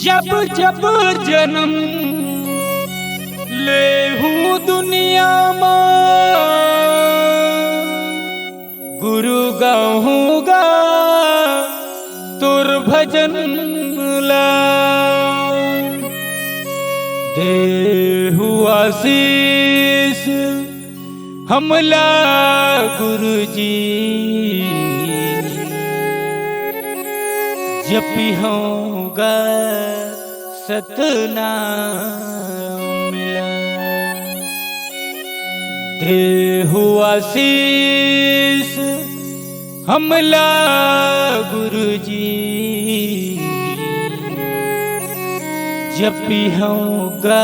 जब जब जन्म लेहूं दुनिया में गुरु गाऊंगा तुर भजन ला देहु आशीष हमला गुरु जी जपी होगा सतनाम मिला देहु आशीष हमला गुरु जी जपी होगा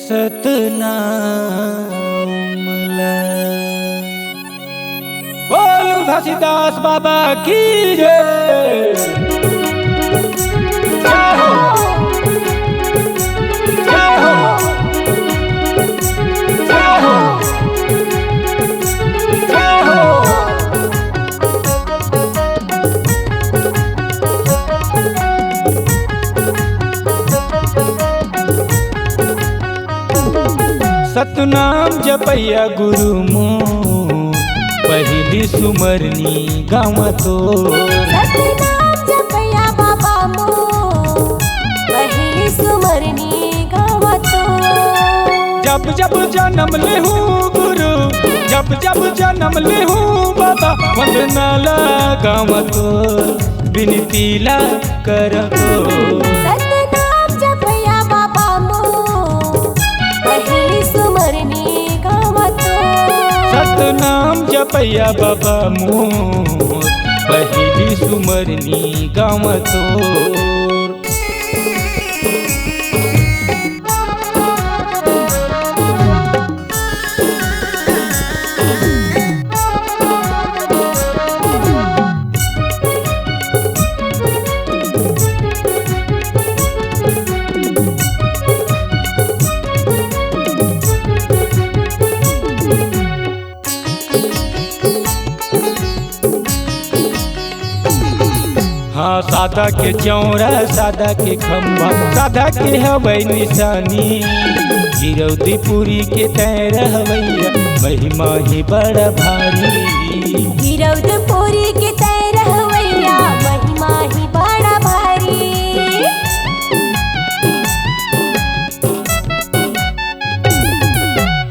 सतनाम मिला। बोल घासीदास बाबा की जय। सतनाम जपैया गुरु मोर पहली सुमरनी गाँव तो सतनाम जपैया बाबा मोर पहली सुमरनी गाँव तो जब जब जन्म लेहूं गुरु जब जब जन्म लेहूं बाबा वंदना ला गाँव तो विनती ला कर तो सतनाम जपैया बाबा मोर पहली सुमरनी गाँव तो सतनाम जपैया बाबा मोर पहली सुमरनी गाँव तोर। हाँ सादा के चौरा सादा के खम्भा सादा के हवै निशानी गिरौदी पूरी के तैर हवैया महिमा ही बड़ा भारी गिरौदपुरी के तैर हवैया महिमा ही बड़ा भारी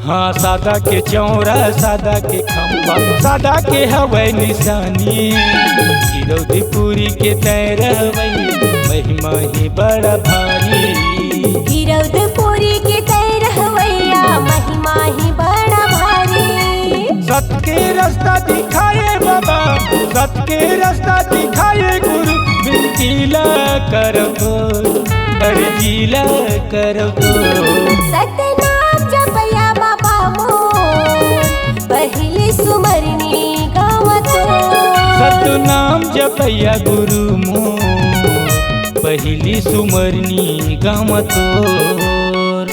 हाँ सादा के चौरा सादा के खम्भा सादा के हवै निशानी गिरौदी पूरी के तैर हवैया महिमा ही बड़ा भारी गिरौदपुरी के तैर हवैया महिमा ही बड़ा भारी सत के रास्ता दिखाए बाबा सत के रास्ता दिखाए गुरु विनती ला करबो अर्जी ला करबो सतनाम जपैया बाबा मोर पहली सुमरनी गाँव तो सतनाम जपैया गुरु मोर पहली सुमरनी गाँव तोर।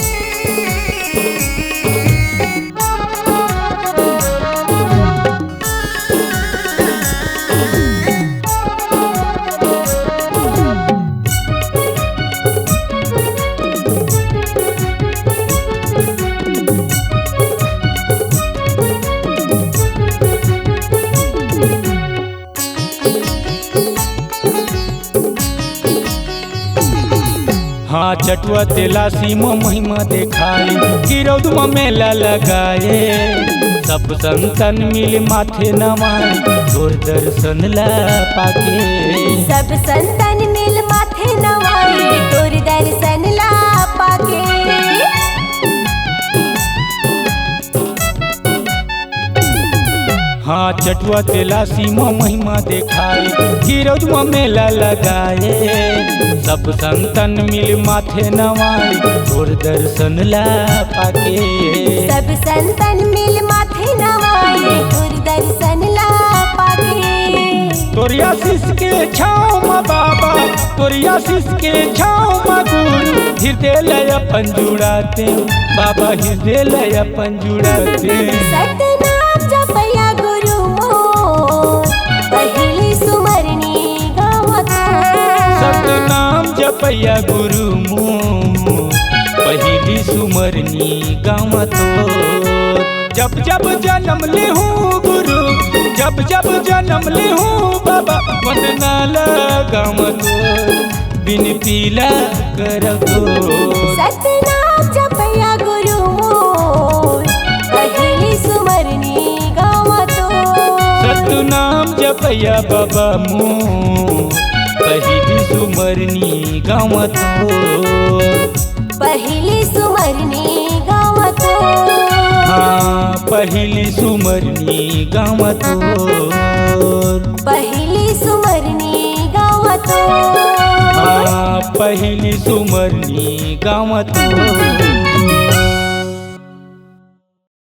हाँ चटुआ तेला सीमा महिमा देखाए गिरौद में मेला लगाए सब संतन मिल माथे नवाए तोर दर्शन ला पाके सब संतन मिल माथे नवाए तोर दर्शन ला पाके हाँ चटुआ तेला सीमा महिमा देखाए गिरौद में मेला लगाए सब संतन मिल माथे नवाए तोर दर्शन ला पाके सब संतन मिल माथे नवाए तोर दर्शन ला पाके तोर आशीष के छाँव में बाबा तोर आशीष के छाँव में गुरु हृदय लय अपन जुड़ाते बाबा हृदय लय अपन जुड़ाते सतनाम जपैया गुरु मोर पहली सुमरनी गाँव तो सतनाम जप जपैया गुरु मोर पहिली सुमरनी गावत हो। जब जब जन्म लेहू गुरु, जब जब जन्म लेहू बाबा, वंदना लगावत हो, विनती ला करत हो। सतनाम जपैया गुरु मोर पहिली सुमरनी गावत हो। सतनाम जपैया बाबा मोर पहिली सुमरनी गावत हो। पहिली सुमरनी गावत हो। हाँ पहिली सुमरनी गावत हो। पहिली सुमरनी गावत हो। हाँ पहिली सुमरनी गावत हो।